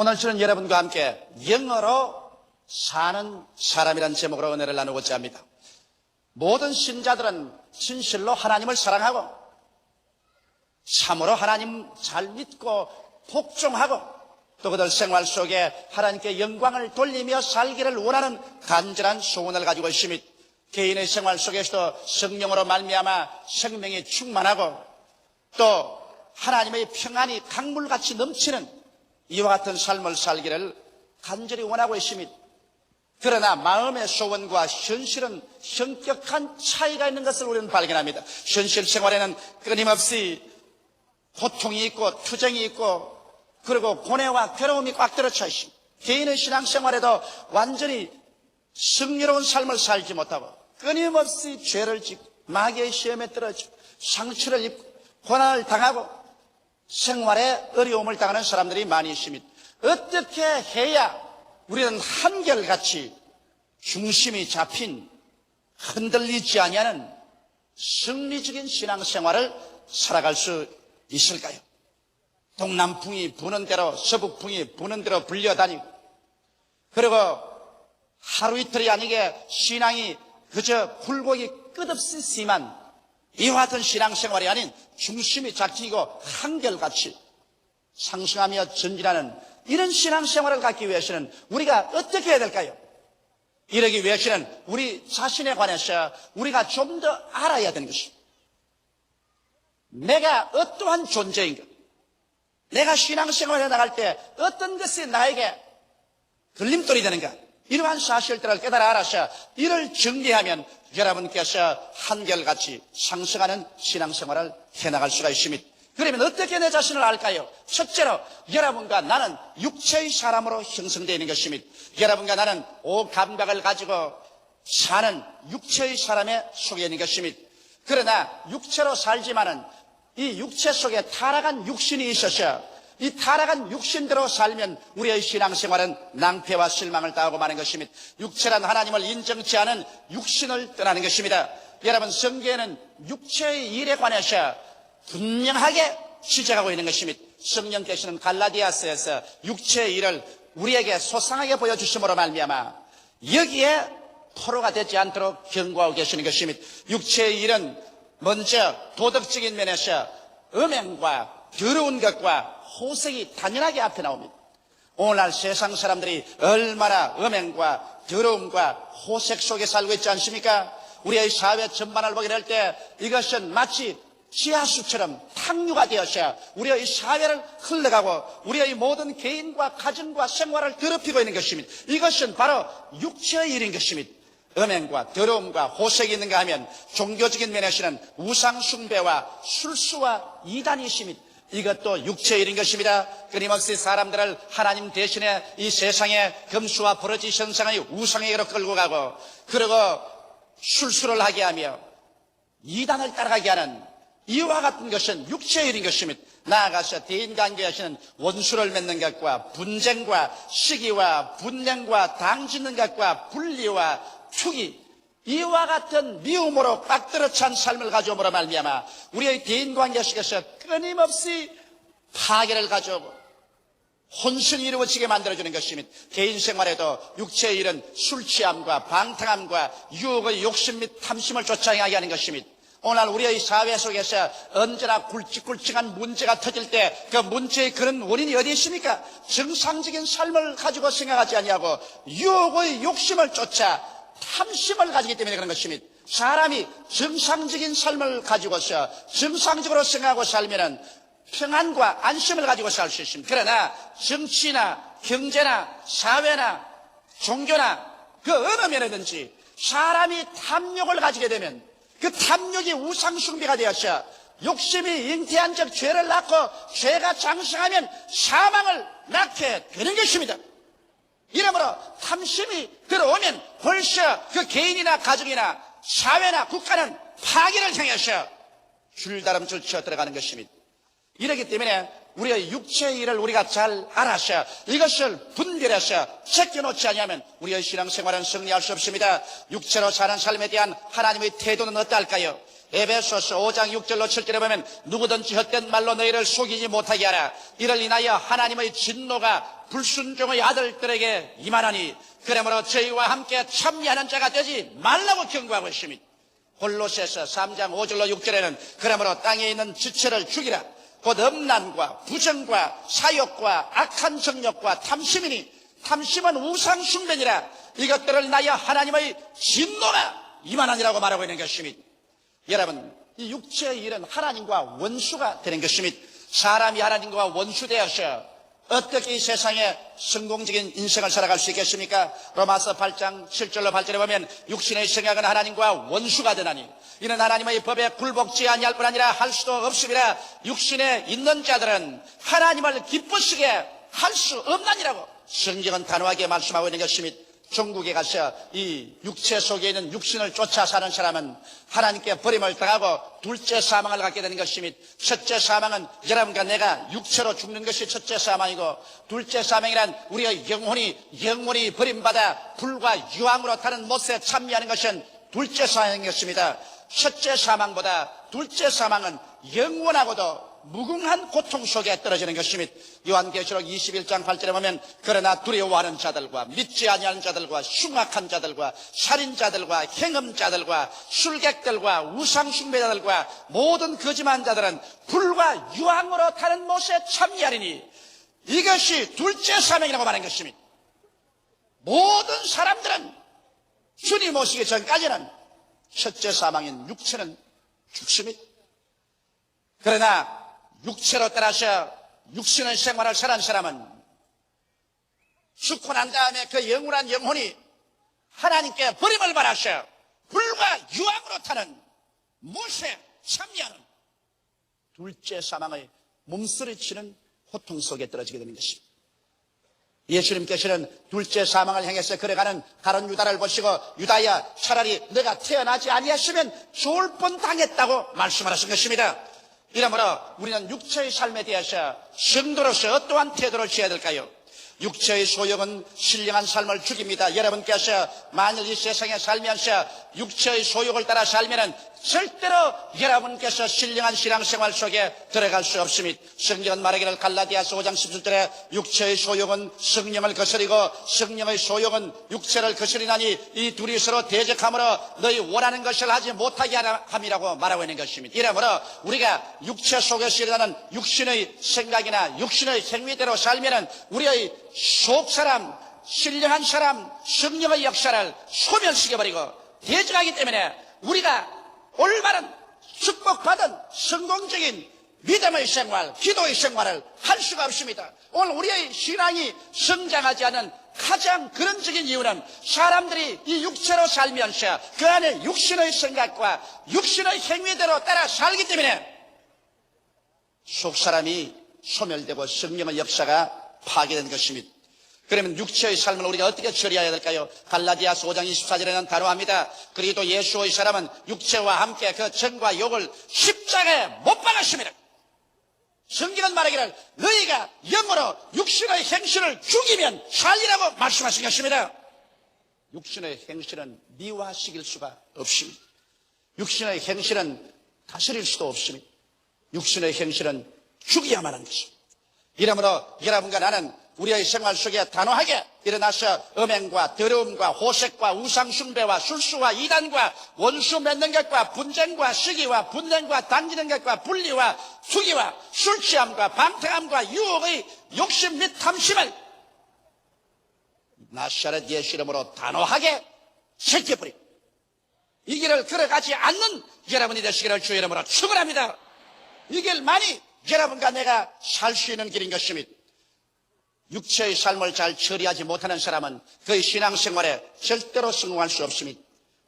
오늘 저는 여러분과 함께 영어로 사는 사람이라는 제목으로 은혜를 나누고자 합니다. 모든 신자들은 진실로 하나님을 사랑하고 참으로 하나님 잘 믿고 복종하고 또 그들 생활 속에 하나님께 영광을 돌리며 살기를 원하는 간절한 소원을 가지고 있으며 개인의 생활 속에서도 성령으로 말미암아 생명이 충만하고 또 하나님의 평안이 강물같이 넘치는 이와 같은 삶을 살기를 간절히 원하고 있습니다. 그러나 마음의 소원과 현실은 현격한 차이가 있는 것을 우리는 발견합니다. 현실 생활에는 끊임없이 고통이 있고 투쟁이 있고 그리고 고뇌와 괴로움이 꽉 들어차 있습니다. 개인의 신앙생활에도 완전히 승리로운 삶을 살지 못하고 끊임없이 죄를 짓고 마귀의 시험에 떨어지고 상처를 입고 고난을 당하고 생활에 어려움을 당하는 사람들이 많이 있습니다. 어떻게 해야 우리는 한결같이 중심이 잡힌 흔들리지 아니하는 승리적인 신앙생활을 살아갈 수 있을까요? 동남풍이 부는 대로 서북풍이 부는 대로 불려다니고 그리고 하루 이틀이 아니게 신앙이 그저 굴곡이 끝없이 심한 이와 같은 신앙생활이 아닌 중심이 잡히고 한결같이 상승하며 전진하는 이런 신앙생활을 갖기 위해서는 우리가 어떻게 해야 될까요? 이러기 위해서는 우리 자신에 관해서 우리가 좀 더 알아야 되는 것입니다. 내가 어떠한 존재인가? 내가 신앙생활에 나갈 때 어떤 것이 나에게 걸림돌이 되는가? 이러한 사실들을 깨달아 알아서 이를 정리하면 여러분께서 한결같이 상승하는 신앙생활을 해나갈 수가 있습니다. 그러면 어떻게 내 자신을 알까요? 첫째로 여러분과 나는 육체의 사람으로 형성되어 있는 것입니다. 여러분과 나는 오감각을 가지고 사는 육체의 사람에 속해 있는 것입니다. 그러나 육체로 살지만은 이 육체 속에 타락한 육신이 있어서 이 타락한 육신대로 살면 우리의 신앙생활은 낭패와 실망을 당하고 마는 것입니다. 육체란 하나님을 인정치 않은 육신을 떠나는 것입니다. 여러분 성경에는 육체의 일에 관해서 분명하게 지적하고 있는 것입니다. 성령께서는 갈라디아서에서 육체의 일을 우리에게 소상하게 보여주심으로 말미암아 여기에 포로가 되지 않도록 경고하고 계시는 것입니다. 육체의 일은 먼저 도덕적인 면에서 음행과 더러운 것과 호색이 당연하게 앞에 나옵니다. 오늘날 세상 사람들이 얼마나 음행과 더러움과 호색 속에 살고 있지 않습니까? 우리의 사회 전반을 보게 될 때 이것은 마치 지하수처럼 탕류가 되어서 우리의 사회를 흘러가고 우리의 모든 개인과 가정과 생활을 더럽히고 있는 것입니다. 이것은 바로 육체의 일인 것입니다. 음행과 더러움과 호색이 있는가 하면 종교적인 면에서는 우상 숭배와 술수와 이단이 있습니다. 이것도 육체의 일인 것입니다. 끊임없이 사람들을 하나님 대신에 이 세상에 금수와 버러지 현상의 우상에게로 끌고 가고 그리고 술수를 하게 하며 이단을 따라가게 하는 이와 같은 것은 육체의 일인 것입니다. 나아가서 대인관계에서는 원수를 맺는 것과 분쟁과 시기와 분쟁과 당짓는 것과 분리와 투기 이와 같은 미움으로 꽉 들어찬 삶을 가져옴으로 말미암아 우리의 대인관계 속에서 끊임없이 파괴를 가져오고 혼선이 이루어지게 만들어주는 것입니다. 개인 생활에도 육체의 일은 술 취함과 방탕함과 유혹의 욕심 및 탐심을 쫓아 행하게 하는 것입니다. 오늘 우리의 사회 속에서 언제나 굵직굵직한 문제가 터질 때 그 문제의 그런 원인이 어디 있습니까? 정상적인 삶을 가지고 생각하지 아니하고 유혹의 욕심을 쫓아 탐심을 가지기 때문에 그런 것입니다. 사람이 정상적인 삶을 가지고서 정상적으로 생각하고 살면은 평안과 안심을 가지고 살 수 있습니다. 그러나 정치나 경제나 사회나 종교나 그 어느 면에든지 사람이 탐욕을 가지게 되면 그 탐욕이 우상숭배가 되어서 욕심이 잉태한 적 죄를 낳고 죄가 장성하면 사망을 낳게 되는 것입니다. 이러므로 탐심이 들어오면 벌써 그 개인이나 가정이나 사회나 국가는 파괴를 향해서 줄다름줄 쳐 들어가는 것입니다. 이렇기 때문에 우리의 육체의 일을 우리가 잘 알아서 이것을 분별해서 제껴놓지 아니하면 우리의 신앙생활은 승리할 수 없습니다. 육체로 사는 삶에 대한 하나님의 태도는 어떨까요? 에베소서 5장 6절로 7절에 보면 누구든지 헛된 말로 너희를 속이지 못하게 하라. 이를 인하여 하나님의 진노가 불순종의 아들들에게 임하나니 그러므로 저희와 함께 참여하는 자가 되지 말라고 경고하고 있습니다. 골로새서 3장 5절로 6절에는 그러므로 땅에 있는 지체를 죽이라. 곧 음란과 부정과 사욕과 악한 정욕과 탐심이니 탐심은 우상 숭배니라. 이것들을 인하여 하나님의 진노가 임하나니라고 말하고 있는 것입니다. 여러분, 이 육체의 일은 하나님과 원수가 되는 것입니다. 사람이 하나님과 원수되어서 어떻게 이 세상에 성공적인 인생을 살아갈 수 있겠습니까? 로마서 8장 7절로 8절에 보면 육신의 생각은 하나님과 원수가 되나니 이는 하나님의 법에 굴복지 아니할 뿐 아니라 할 수도 없음이라. 육신에 있는 자들은 하나님을 기쁘시게 할 수 없나니라고 성경은 단호하게 말씀하고 있는 것입니다. 중국에 가서 이 육체 속에 있는 육신을 쫓아 사는 사람은 하나님께 버림을 당하고 둘째 사망을 갖게 되는 것입니다. 첫째 사망은 여러분과 내가 육체로 죽는 것이 첫째 사망이고, 둘째 사망이란 우리의 영혼이 버림받아 불과 유황으로 타는 못에 참여하는 것은 둘째 사망이었습니다. 첫째 사망보다 둘째 사망은 영원하고도 무궁한 고통 속에 떨어지는 것입니다. 요한계시록 21장 8절에 보면 그러나 두려워하는 자들과 믿지 아니하는 자들과 흉악한 자들과 살인자들과 행음자들과 술객들과 우상숭배자들과 모든 거짓말하는 자들은 불과 유황으로 타는 못에 참여하리니 이것이 둘째 사망이라고 말하는 것입니다. 모든 사람들은 주님 오시기 전까지는 첫째 사망인 육체는 죽습니다. 그러나 육체로 따라서 육신의 생활을 사는 사람은 죽고 난 다음에 그 영원한 영혼이 하나님께 버림을 받아서 불과 유황으로 타는 못에 참여하는 둘째 사망의 몸서리치는 고통 속에 떨어지게 되는 것입니다. 예수님께서는 둘째 사망을 향해서 걸어가는 다른 유다를 보시고 유다야, 차라리 너가 태어나지 아니했으면 좋을 뻔 당했다고 말씀하신 것입니다. 이러므로 우리는 육체의 삶에 대해서 성도로서 어떠한 태도를 취해야 될까요? 육체의 소욕은 신령한 삶을 죽입니다. 여러분께서 만일 이 세상에 살면서 육체의 소욕을 따라 살면은 절대로 여러분께서 신령한 신앙생활 속에 들어갈 수 없습니다. 성경은 말하기를 갈라디아서 5장 17절에 육체의 소욕은 성령을 거스리고 성령의 소욕은 육체를 거스리나니 이 둘이 서로 대적함으로 너희 원하는 것을 하지 못하게 함이라고 말하고 있는 것입니다. 이러므로 우리가 육체 속에서 일어나는 육신의 생각이나 육신의 생리대로 살면은 우리의 속사람, 신령한 사람, 성령의 역사를 소멸시켜버리고 대적하기 때문에 우리가 올바른 축복받은 성공적인 믿음의 생활, 기도의 생활을 할 수가 없습니다. 오늘 우리의 신앙이 성장하지 않은 가장 근원적인 이유는 사람들이 이 육체로 살면서 그 안에 육신의 생각과 육신의 행위대로 따라 살기 때문에 속사람이 소멸되고 성령의 역사가 파괴된 것입니다. 그러면 육체의 삶을 우리가 어떻게 처리해야 될까요? 갈라디아서 5장 24절에는 단호합니다. 그리고 예수의 사람은 육체와 함께 그 정과 욕을 십자가에 못 박았습니다. 성경은 말하기를 너희가 영으로 육신의 행실을 죽이면 살리라고 말씀하신 것입니다. 육신의 행실은 미화시킬 수가 없습니다. 육신의 행실은 다스릴 수도 없습니다. 육신의 행실은 죽여야만 하는 것입니다. 이러므로 여러분과 나는 우리의 생활 속에 단호하게 일어나서 음행과 더러움과 호색과 우상숭배와 술수와 이단과 원수 맺는 것과 분쟁과 시기와 분쟁과 당기는 것과 분리와 투기와 술취함과 방탕함과 유혹의 욕심 및 탐심을 나사렛 예수 이름으로 단호하게 제껴버리고 이 길을 걸어가지 않는 여러분이 되시기를 주의 이름으로 축원합니다. 이 길만이 여러분과 내가 살 수 있는 길인 것입니다. 육체의 삶을 잘 처리하지 못하는 사람은 그의 신앙생활에 절대로 성공할 수 없습니다.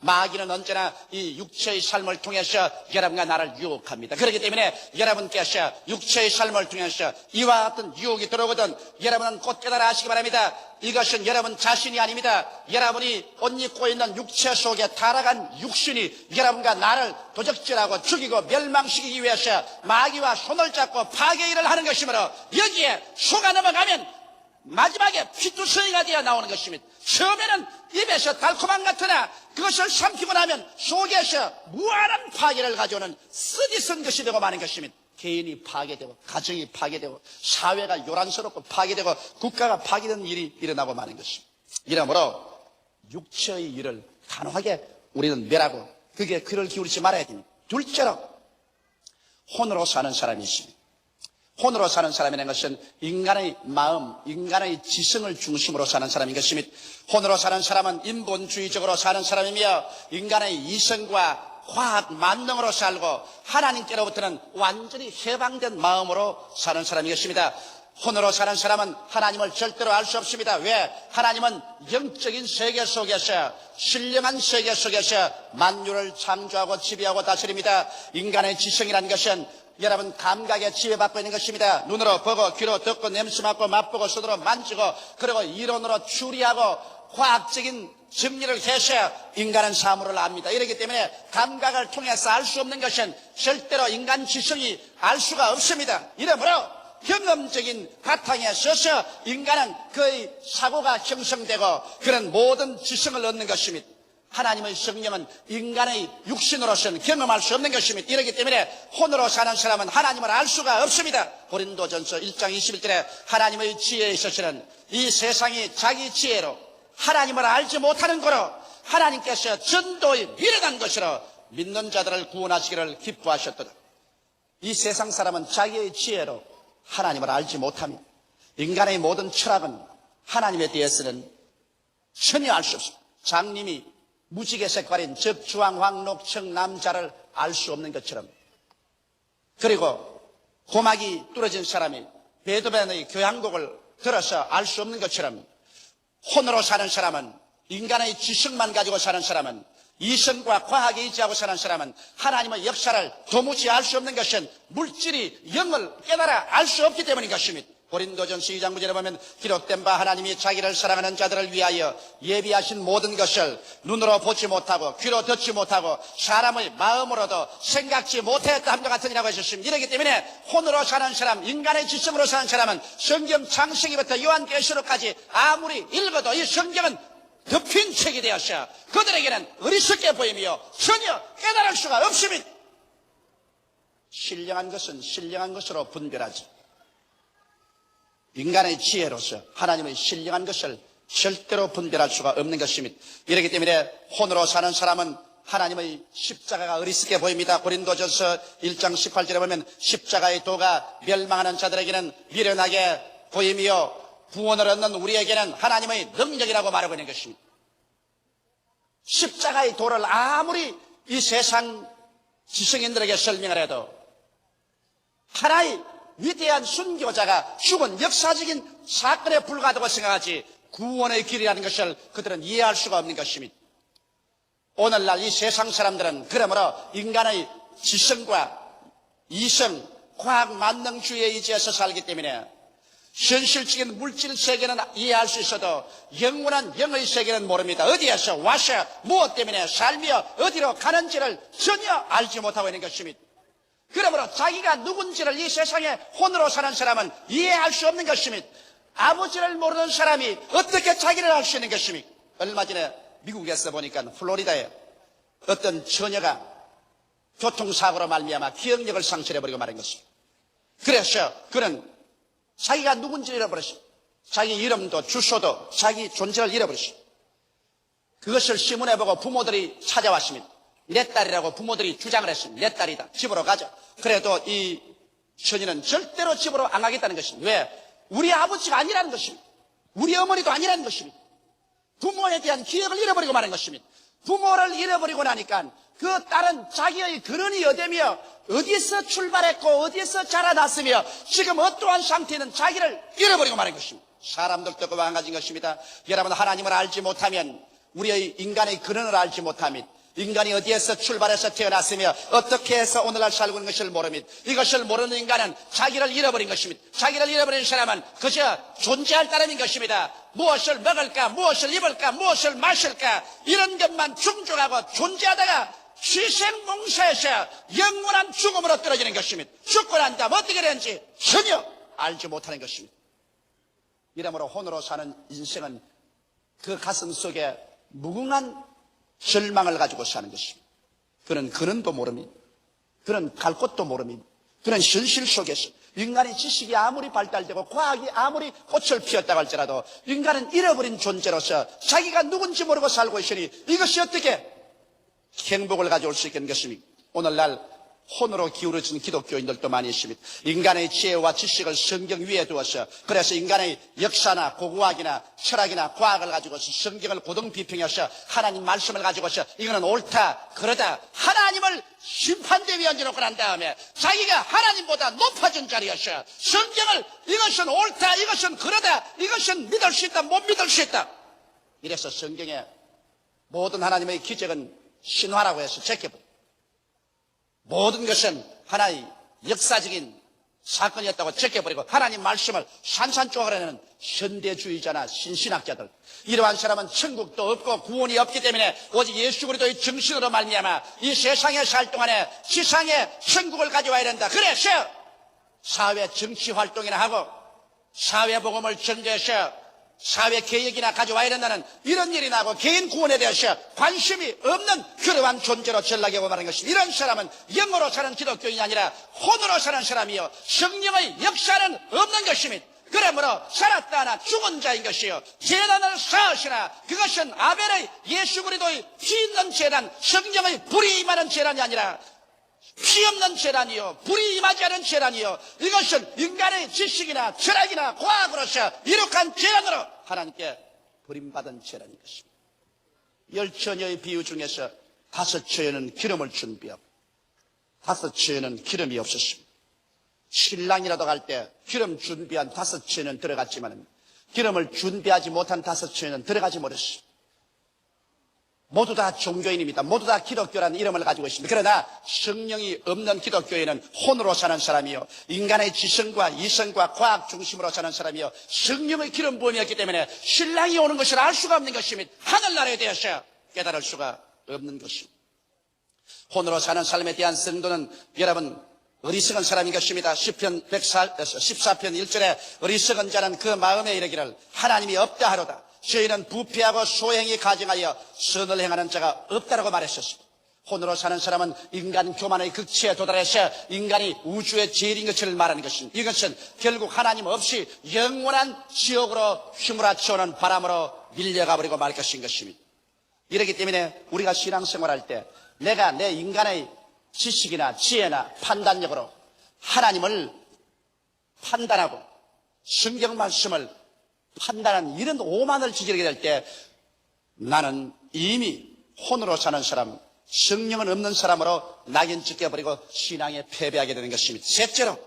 마귀는 언제나 이 육체의 삶을 통해서 여러분과 나를 유혹합니다. 그렇기 때문에 여러분께서 육체의 삶을 통해서 이와 같은 유혹이 들어오거든 여러분은 곧 깨달아 하시기 바랍니다. 이것은 여러분 자신이 아닙니다. 여러분이 옷 입고 있는 육체 속에 타락한 육신이 여러분과 나를 도적질하고 죽이고 멸망시키기 위해서 마귀와 손을 잡고 파괴 일을 하는 것이므로 여기에 속아 넘어가면 마지막에 피투성이가 되어 나오는 것입니다. 처음에는 입에서 달콤한 같으나 그것을 삼키고 나면 속에서 무한한 파괴를 가져오는 쓰디쓴 것이 되고 마는 것입니다. 개인이 파괴되고 가정이 파괴되고 사회가 요란스럽고 파괴되고 국가가 파괴되는 일이 일어나고 마는 것입니다. 이러므로 육체의 일을 단호하게 우리는 멸하고 그게 귀를 기울이지 말아야 됩니다. 둘째로 혼으로 사는 사람이 있습니다. 혼으로 사는 사람이라는 것은 인간의 마음, 인간의 지성을 중심으로 사는 사람인 것입니다. 혼으로 사는 사람은 인본주의적으로 사는 사람이며 인간의 이성과 과학 만능으로 살고 하나님께로부터는 완전히 해방된 마음으로 사는 사람인 것입니다. 혼으로 사는 사람은 하나님을 절대로 알 수 없습니다. 왜? 하나님은 영적인 세계 속에서 신령한 세계 속에서 만유를 창조하고 지배하고 다스립니다. 인간의 지성이라는 것은 여러분 감각에 지배받고 있는 것입니다. 눈으로 보고 귀로 듣고 냄새 맡고 맛보고 손으로 만지고 그리고 이론으로 추리하고 과학적인 정리를 해서 인간은 사물을 압니다. 이렇기 때문에 감각을 통해서 알 수 없는 것은 절대로 인간 지성이 알 수가 없습니다. 이러므로 경험적인 바탕에 서서 인간은 그의 사고가 형성되고 그런 모든 지성을 얻는 것입니다. 하나님의 성령은 인간의 육신으로서는 경험할 수 없는 것입니다. 이렇기 때문에 혼으로 사는 사람은 하나님을 알 수가 없습니다. 고린도전서 1장 21절에 하나님의 지혜에 있어서는 이 세상이 자기 지혜로 하나님을 알지 못하는 거로 하나님께서 전도에 미련한 것으로 믿는 자들을 구원하시기를 기뻐하셨도다. 이 세상 사람은 자기의 지혜로 하나님을 알지 못합니다. 인간의 모든 철학은 하나님에 대해서는 전혀 알 수 없습니다. 장님이 무지개 색깔인 즉 주황, 황, 녹, 청, 남자를 알 수 없는 것처럼 그리고 고막이 뚫어진 사람이 베토벤의 교향곡을 들어서 알 수 없는 것처럼 혼으로 사는 사람은 인간의 지식만 가지고 사는 사람은 이성과 과학에 의지하고 사는 사람은 하나님의 역사를 도무지 알 수 없는 것은 물질이 영을 깨달아 알 수 없기 때문인 것입니다. 고린도전서 2장 9절에 보면 기록된 바 하나님이 자기를 사랑하는 자들을 위하여 예비하신 모든 것을 눈으로 보지 못하고 귀로 듣지 못하고 사람의 마음으로도 생각지 못했다 함과 같으니라고 하셨습니다. 이렇기 때문에 혼으로 사는 사람, 인간의 지성으로 사는 사람은 성경 창세기부터 요한계시록까지 아무리 읽어도 이 성경은 덮인 책이 되어서 그들에게는 어리석게 보이며 전혀 깨달을 수가 없습니다. 신령한 것은 신령한 것으로 분별하지 인간의 지혜로서 하나님의 신령한 것을 절대로 분별할 수가 없는 것입니다. 이렇기 때문에 혼으로 사는 사람은 하나님의 십자가가 어리석게 보입니다. 고린도전서 1장 18절에 보면 십자가의 도가 멸망하는 자들에게는 미련하게 보이며 구원을 얻는 우리에게는 하나님의 능력이라고 말하고 있는 것입니다. 십자가의 도를 아무리 이 세상 지성인들에게 설명을 해도 하나의 위대한 순교자가 죽은 역사적인 사건에 불과하다고 생각하지 구원의 길이라는 것을 그들은 이해할 수가 없는 것입니다. 오늘날 이 세상 사람들은 그러므로 인간의 지성과 이성, 과학 만능주의에 의지해서 살기 때문에 현실적인 물질 세계는 이해할 수 있어도 영원한 영의 세계는 모릅니다. 어디에서 와서 무엇 때문에 살며 어디로 가는지를 전혀 알지 못하고 있는 것입니다. 그러므로 자기가 누군지를 이 세상에 혼으로 사는 사람은 이해할 수 없는 것입니다. 아버지를 모르는 사람이 어떻게 자기를 알 수 있는 것입니까? 얼마 전에 미국에서 보니까 플로리다에 어떤 처녀가 교통사고로 말미암아 기억력을 상실해버리고 말한 것입니다. 그래서 그는 자기가 누군지를 잃어버렸습니다. 자기 이름도 주소도 자기 존재를 잃어버렸습니다. 그것을 신문에 보고 부모들이 찾아왔습니다. 내 딸이라고 부모들이 주장을 했습니다. 내 딸이다. 집으로 가자. 그래도 이 처녀는 절대로 집으로 안 가겠다는 것입니다. 왜? 우리 아버지가 아니라는 것입니다. 우리 어머니도 아니라는 것입니다. 부모에 대한 기억을 잃어버리고 마는 것입니다. 부모를 잃어버리고 나니까 그 딸은 자기의 근원이 어디며 어디에서 출발했고 어디에서 자라났으며 지금 어떠한 상태는 자기를 잃어버리고 마는 것입니다. 사람들도 그와 마찬가지인 것입니다. 여러분 하나님을 알지 못하면 우리의 인간의 근원을 알지 못하면 인간이 어디에서 출발해서 태어났으며 어떻게 해서 오늘날 살고 있는 것을 모릅니다. 이것을 모르는 인간은 자기를 잃어버린 것입니다. 자기를 잃어버린 사람은 그저 존재할 따름인 것입니다. 무엇을 먹을까, 무엇을 입을까, 무엇을 마실까 이런 것만 충족하고 존재하다가 희생봉사에서 영원한 죽음으로 떨어지는 것입니다. 죽고 난 다음 어떻게 되는지 전혀 알지 못하는 것입니다. 이러므로 혼으로 사는 인생은 그 가슴 속에 무궁한 절망을 가지고 사는 것입니다. 그는 근원도 모릅니다. 그는 갈 곳도 모릅니다. 그는 현실 속에서 인간의 지식이 아무리 발달되고 과학이 아무리 꽃을 피웠다고 할지라도 인간은 잃어버린 존재로서 자기가 누군지 모르고 살고 있으니 이것이 어떻게 행복을 가져올 수 있겠습니까? 오늘날 혼으로 기울어진 기독교인들도 많이 있습니다. 인간의 지혜와 지식을 성경 위에 두어서 그래서 인간의 역사나 고고학이나 철학이나 과학을 가지고서 성경을 고등 비평해서 하나님 말씀을 가지고서 이거는 옳다 그러다 하나님을 심판대 위에 얹어놓고 난 다음에 자기가 하나님보다 높아진 자리여서 성경을 이것은 옳다 이것은 그러다 이것은 믿을 수 있다 못 믿을 수 있다 이래서 성경에 모든 하나님의 기적은 신화라고 해서 제껴버립니다. 모든 것은 하나의 역사적인 사건이었다고 제껴버리고 하나님 말씀을 산산조각내는 현대주의자나 신신학자들 이러한 사람은 천국도 없고 구원이 없기 때문에 오직 예수 그리스도의 정신으로 말미암아 이 세상에 살 동안에 지상에 천국을 가져와야 된다. 그래서 사회 정치 활동이나 하고 사회 복음을 전개해서 사회 개혁이나 가져와야 된다는 이런 일이 나고 개인 구원에 대해서 관심이 없는 그러한 존재로 전락하고 말하는 것입니다. 이런 사람은 영으로 사는 기독교인이 아니라 혼으로 사는 사람이요 성령의 역사는 없는 것입니다. 그러므로 살았다 하나 죽은 자인 것이요 제단을 쌓으시나 그것은 아벨의 예수 그리스도의 피 있는 제단 성령의 불이 임하는 제단이 아니라 피 없는 재단이요 불이 임하지 않은 재단이요 이것은 인간의 지식이나 철학이나 과학으로서 이룩한 재단으로 하나님께 버림받은 재단인 것입니다. 10처녀의 비유 중에서 5처녀는 기름을 준비하고 5처녀는 기름이 없었습니다. 신랑이라도 갈 때 기름 준비한 5처녀는 들어갔지만 기름을 준비하지 못한 5처녀는 들어가지 못했습니다. 모두 다 종교인입니다. 모두 다 기독교라는 이름을 가지고 있습니다. 그러나 성령이 없는 기독교인은 혼으로 사는 사람이요 인간의 지성과 이성과 과학 중심으로 사는 사람이요 성령의 기름 부음이었기 때문에 신랑이 오는 것을 알 수가 없는 것입니다. 하늘나라에 대해서 깨달을 수가 없는 것입니다. 혼으로 사는 삶에 대한 성도는 여러분 어리석은 사람인 것입니다. 시편 14편 1절에 어리석은 자는 그 마음에 이르기를 하나님이 없다 하로다. 저희는 부패하고 소행이 가증하여 선을 행하는 자가 없다라고 말했었습니다. 혼으로 사는 사람은 인간 교만의 극치에 도달해서 인간이 우주의 제일인 것을 말하는 것입니다. 이것은 결국 하나님 없이 영원한 지옥으로 휘몰아치오는 바람으로 밀려가 버리고 말 것인 것입니다. 이렇기 때문에 우리가 신앙생활할 때 내가 내 인간의 지식이나 지혜나 판단력으로 하나님을 판단하고 성경 말씀을 판단하는 이런 오만을 저지르게 될 때 나는 이미 혼으로 사는 사람, 성령은 없는 사람으로 낙인 찍혀버리고 신앙에 패배하게 되는 것입니다. 셋째로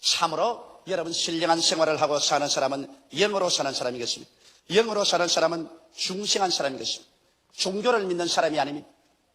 참으로 여러분 신령한 생활을 하고 사는 사람은 영으로 사는 사람이겠습니다. 영으로 사는 사람은 중생한 사람이겠습니다. 종교를 믿는 사람이 아닙니다.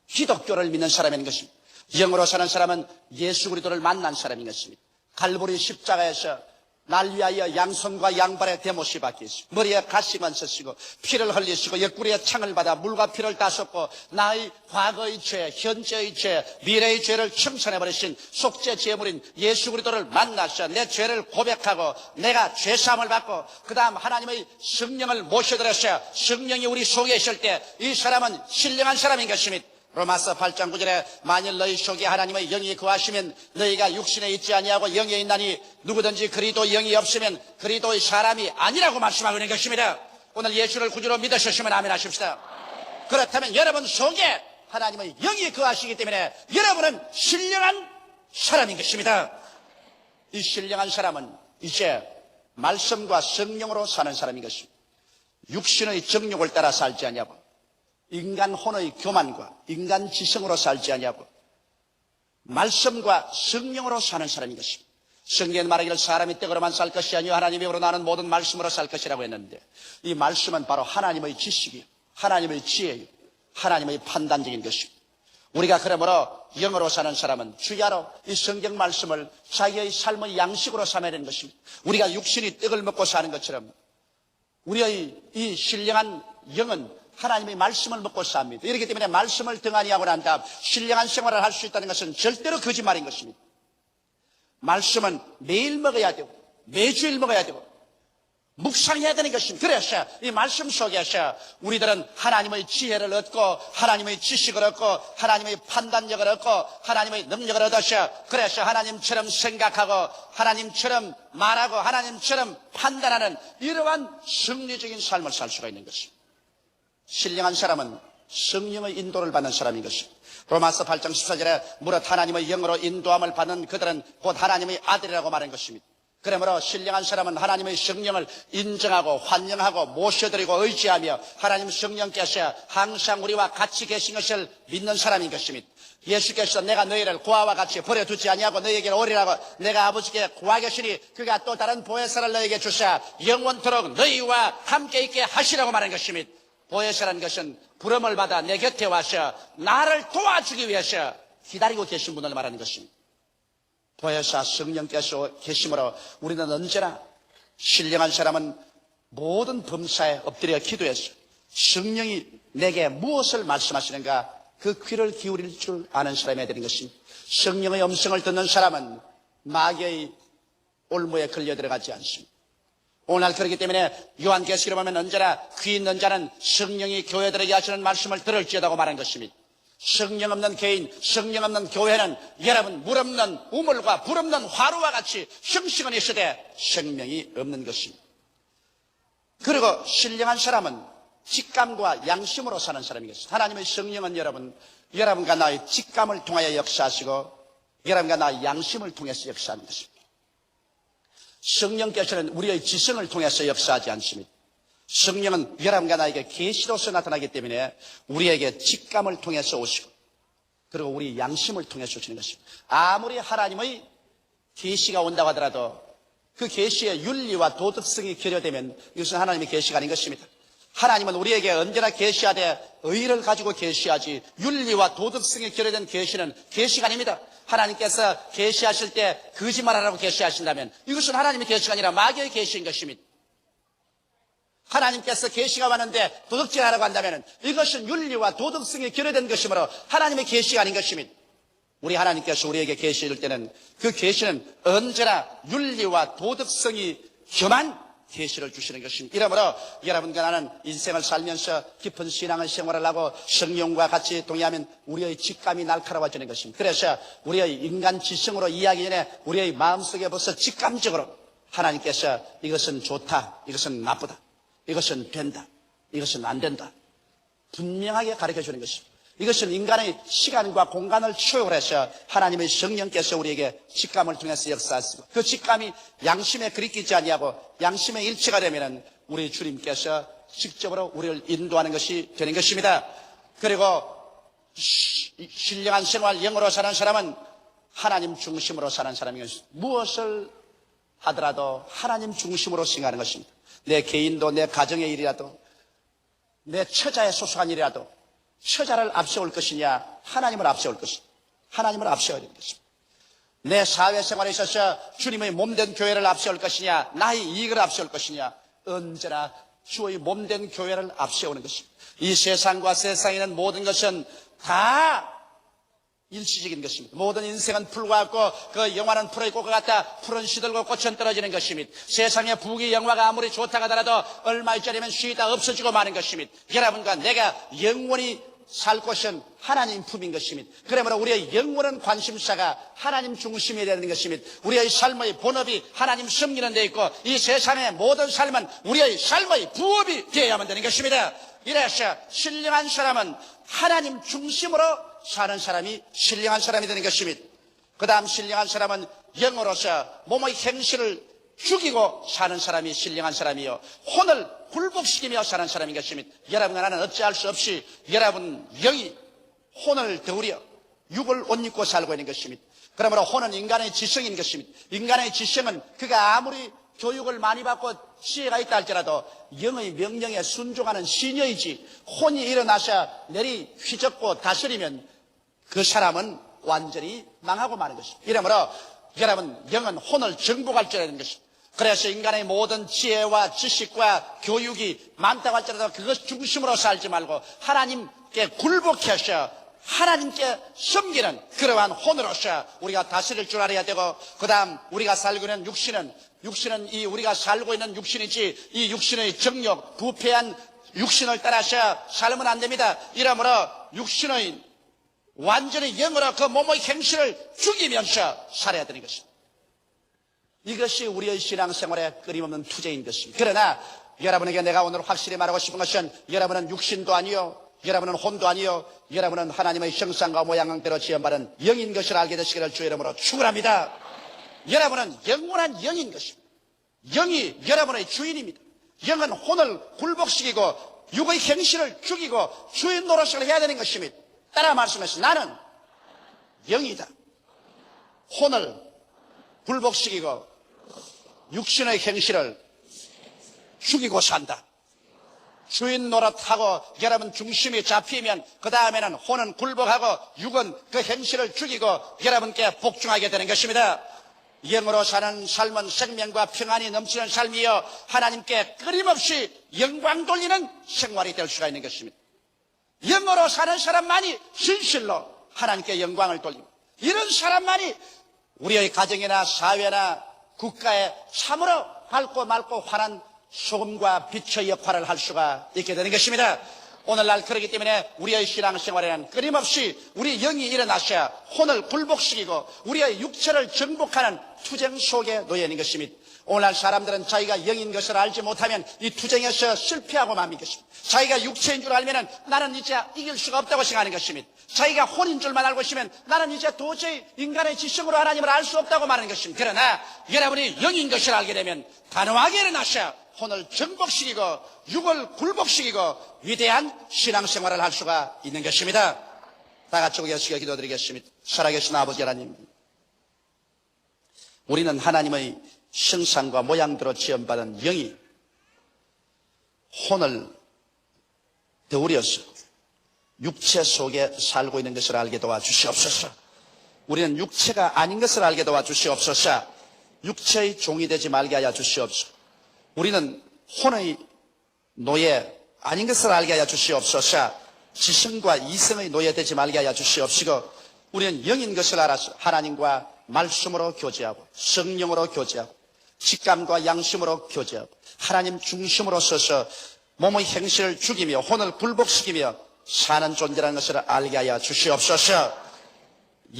기독교를 믿는 사람인 것입니다. 영으로 사는 사람은 예수 그리스도를 만난 사람인 것입니다. 갈보리 십자가에서 날 위하여 양손과 양발에 대못이 박히시고 머리에 가시만 쓰시고 피를 흘리시고 옆구리에 창을 받아 물과 피를 다 쏟고 나의 과거의 죄, 현재의 죄, 미래의 죄를 청산해버리신 속죄 제물인 예수 그리스도를 만나서 내 죄를 고백하고 내가 죄사함을 받고 그 다음 하나님의 성령을 모셔들어서 성령이 우리 속에 있을 때 이 사람은 신령한 사람인 것입니다. 로마서 8장 9절에 만일 너희 속에 하나님의 영이 거하시면 너희가 육신에 있지 아니하고 영에 있나니 누구든지 그리스도 영이 없으면 그리스도의 사람이 아니라고 말씀하고 있는 것입니다. 오늘 예수를 구주로 믿으셨으면 아멘 하십시다. 그렇다면 여러분 속에 하나님의 영이 거하시기 때문에 여러분은 신령한 사람인 것입니다. 이 신령한 사람은 이제 말씀과 성령으로 사는 사람인 것입니다. 육신의 정욕을 따라 살지 아니하고 인간 혼의 교만과 인간 지성으로 살지 아니하고 말씀과 성령으로 사는 사람인 것입니다. 성경에 말하기를 사람이 떡으로만 살 것이 아니요 하나님의 입으로 나는 모든 말씀으로 살 것이라고 했는데 이 말씀은 바로 하나님의 지식이요 하나님의 지혜요 하나님의 판단적인 것입니다. 우리가 그러므로 영으로 사는 사람은 주야로 이 성경 말씀을 자기의 삶의 양식으로 삼아야 되는 것입니다. 우리가 육신이 떡을 먹고 사는 것처럼 우리의 이 신령한 영은 하나님의 말씀을 먹고 삽니다. 이렇기 때문에 말씀을 등한히 하고 난 다음 신령한 생활을 할 수 있다는 것은 절대로 거짓말인 것입니다. 말씀은 매일 먹어야 되고 매주일 먹어야 되고 묵상해야 되는 것입니다. 그래서 이 말씀 속에서 우리들은 하나님의 지혜를 얻고 하나님의 지식을 얻고 하나님의 판단력을 얻고 하나님의 능력을 얻어서 그래서 하나님처럼 생각하고 하나님처럼 말하고 하나님처럼 판단하는 이러한 승리적인 삶을 살 수가 있는 것입니다. 신령한 사람은 성령의 인도를 받는 사람인 것입니다. 로마서 8장 14절에 무릇 하나님의 영으로 인도함을 받는 그들은 곧 하나님의 아들이라고 말한 것입니다. 그러므로 신령한 사람은 하나님의 성령을 인정하고 환영하고 모셔드리고 의지하며 하나님 성령께서 항상 우리와 같이 계신 것을 믿는 사람인 것입니다. 예수께서 내가 너희를 고아와 같이 버려두지 아니하고 너희에게 오리라고 내가 아버지께 구하겠으니 그가 또 다른 보혜사를 너희에게 주사 영원토록 너희와 함께 있게 하시라고 말한 것입니다. 보혜사라는 것은 부름을 받아 내 곁에 와서 나를 도와주기 위해서 기다리고 계신 분을 말하는 것입니다. 보혜사 성령께서 계심으로 우리는 언제나 신령한 사람은 모든 범사에 엎드려 기도해서 성령이 내게 무엇을 말씀하시는가 그 귀를 기울일 줄 아는 사람이 되는 것입니다. 성령의 음성을 듣는 사람은 마귀의 올무에 걸려 들어가지 않습니다. 오늘 그렇기 때문에 요한계시록에 보면 언제나 귀 있는 자는 성령이 교회들에게 하시는 말씀을 들을지어다고 말한 것입니다. 성령 없는 개인, 성령 없는 교회는 여러분 물 없는 우물과 불 없는 화로와 같이 형식은 있으되 생명이 없는 것입니다. 그리고 신령한 사람은 직감과 양심으로 사는 사람이겠습니다. 하나님의 성령은 여러분과 나의 직감을 통하여 역사하시고 여러분과 나의 양심을 통해서 역사하는 것입니다. 성령께서는 우리의 지성을 통해서 역사하지 않습니다. 성령은 여러분과 나에게 계시로서 나타나기 때문에 우리에게 직감을 통해서 오시고 그리고 우리 양심을 통해서 오시는 것입니다. 아무리 하나님의 계시가 온다고 하더라도 그 계시의 윤리와 도덕성이 결여되면 이것은 하나님의 계시가 아닌 것입니다. 하나님은 우리에게 언제나 계시하되 의를 가지고 계시하지 윤리와 도덕성이 결여된 계시는 계시가 아닙니다. 하나님께서 계시하실 때 거짓말하라고 계시하신다면 이것은 하나님의 계시가 아니라 마귀의 계시인 것입니다. 하나님께서 계시가 왔는데 도덕질하라고 한다면 이것은 윤리와 도덕성이 결여된 것이므로 하나님의 계시가 아닌 것입니다. 우리 하나님께서 우리에게 계시 줄 때는 그 계시는 언제나 윤리와 도덕성이 겸한 계시를 주시는 것입니다. 이러므로 여러분과 나는 인생을 살면서 깊은 신앙의 생활을 하고 성령과 같이 동의하면 우리의 직감이 날카로워지는 것입니다. 그래서 우리의 인간 지성으로 이해하기 전에 우리의 마음속에 벌써 직감적으로 하나님께서 이것은 좋다, 이것은 나쁘다, 이것은 된다, 이것은 안 된다 분명하게 가르쳐주는 것입니다. 이것은 인간의 시간과 공간을 초월해서 하나님의 성령께서 우리에게 직감을 통해서 역사하시고 그 직감이 양심에 그리끼지 아니하고 양심의 일치가 되면 우리 주님께서 직접으로 우리를 인도하는 것이 되는 것입니다. 그리고 신령한 생활 영으로 사는 사람은 하나님 중심으로 사는 사람인 것입니다. 무엇을 하더라도 하나님 중심으로 생각하는 것입니다. 내 개인도 내 가정의 일이라도 내 처자에 소속한 일이라도 처자를 앞세울 것이냐 하나님을 앞세울 것이냐 하나님을 앞세워야 되는 것입니다. 내 사회생활에 있어서 주님의 몸된 교회를 앞세울 것이냐 나의 이익을 앞세울 것이냐 언제나 주의 몸된 교회를 앞세우는 것입니다. 이 세상과 세상에 있는 모든 것은 다 일시적인 것입니다. 모든 인생은 풀과 같고 그 영화는 풀의 꽃과 같다. 풀은 시들고 꽃은 떨어지는 것입니다. 세상의 부귀 영화가 아무리 좋다고 하더라도 얼마 있자리면 쉬다 없어지고 마는 것입니다. 여러분과 내가 영원히 살 곳은 하나님 품인 것입니다. 그러므로 우리의 영원한 관심사가 하나님 중심이 되는 것입니다. 우리의 삶의 본업이 하나님 섬기는 데 있고 이 세상의 모든 삶은 우리의 삶의 부업이 되어야만 되는 것입니다. 이래서 신령한 사람은 하나님 중심으로 사는 사람이 신령한 사람이 되는 것입니다. 그 다음 신령한 사람은 영으로서 몸의 행실을 죽이고 사는 사람이 신령한 사람이요 혼을 굴복시키며 사는 사람인 것입니다. 여러분과 나는 어찌할 수 없이 여러분 영이 혼을 더우려 육을 옷 입고 살고 있는 것입니다. 그러므로 혼은 인간의 지성인 것입니다. 인간의 지성은 그가 아무리 교육을 많이 받고 지혜가 있다 할지라도 영의 명령에 순종하는 시녀이지 혼이 일어나서 내리 휘젓고 다스리면 그 사람은 완전히 망하고 마는 것입니다. 이러므로 여러분 영은 혼을 정복할 줄 아는 것입니다. 그래서 인간의 모든 지혜와 지식과 교육이 많다고 할지라도 그것 중심으로 살지 말고 하나님께 굴복해서 하나님께 섬기는 그러한 혼으로서 우리가 다스릴 줄 알아야 되고 그 다음 우리가 살고 있는 육신은 육신은 이 우리가 살고 있는 육신이지 이 육신의 정욕, 부패한 육신을 따라서 살면 안 됩니다. 이러므로 육신의 완전히 영으로 그 몸의 행실을 죽이면서 살아야 되는 것입니다. 이것이 우리의 신앙생활의 끊임없는 투쟁인 것입니다. 그러나 여러분에게 내가 오늘 확실히 말하고 싶은 것은 여러분은 육신도 아니요, 여러분은 혼도 아니요, 여러분은 하나님의 형상과 모양대로 지음받은 영인 것을 알게 되시기를 주의 이름으로 축원합니다. 여러분은 영원한 영인 것입니다. 영이 여러분의 주인입니다. 영은 혼을 굴복시키고 육의 행실을 죽이고 주인 노릇을 해야 되는 것입니다. 따라 말씀하시죠. 나는 영이다. 혼을 굴복시키고 육신의 행실을 죽이고 산다. 주인 노릇하고 여러분 중심이 잡히면 그 다음에는 혼은 굴복하고 육은 그 행실을 죽이고 여러분께 복종하게 되는 것입니다. 영으로 사는 삶은 생명과 평안이 넘치는 삶이요 하나님께 끊임없이 영광 돌리는 생활이 될 수가 있는 것입니다. 영으로 사는 사람만이 진실로 하나님께 영광을 돌립니다. 이런 사람만이 우리의 가정이나 사회나 국가에 참으로 밝고 맑고 환한 소금과 빛의 역할을 할 수가 있게 되는 것입니다. 오늘날 그렇기 때문에 우리의 신앙생활에는 끊임없이 우리 영이 일어나셔야 혼을 굴복시키고 우리의 육체를 정복하는 투쟁 속에 놓여 있는 것입니다. 오늘날 사람들은 자기가 영인 것을 알지 못하면 이 투쟁에서 실패하고 마는 것입니다. 자기가 육체인 줄 알면 나는 이제 이길 수가 없다고 생각하는 것입니다. 자기가 혼인 줄만 알고 있으면 나는 이제 도저히 인간의 지성으로 하나님을 알 수 없다고 말하는 것입니다. 그러나 여러분이 영인 것을 알게 되면 단호하게 일어나셔 혼을 정복시키고 육을 굴복시키고 위대한 신앙생활을 할 수가 있는 것입니다. 다 같이 고개시켜 기도드리겠습니다. 살아계신 아버지 하나님, 우리는 하나님의 형상과 모양대로 지음받은 영이 혼을 되우려서 육체 속에 살고 있는 것을 알게 도와주시옵소서. 우리는 육체가 아닌 것을 알게 도와주시옵소서. 육체의 종이 되지 말게 하여 주시옵소서. 우리는 혼의 노예 아닌 것을 알게 하여 주시옵소서. 지성과 이성의 노예 되지 말게 하여 주시옵시고 우리는 영인 것을 알아서 하나님과 말씀으로 교제하고 성령으로 교제하고 직감과 양심으로 교제하고 하나님 중심으로 서서 몸의 행실을 죽이며 혼을 굴복시키며 사는 존재라는 것을 알게 하여 주시옵소서.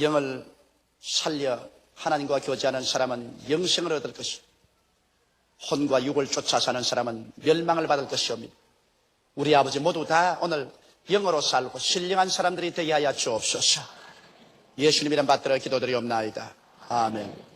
영을 살려 하나님과 교제하는 사람은 영생을 얻을 것이고 혼과 육을 쫓아 사는 사람은 멸망을 받을 것이옵니다. 우리 아버지 모두 다 오늘 영으로 살고 신령한 사람들이 되게 하여 주옵소서. 예수님 이름 받들어 기도드리옵나이다. 아멘.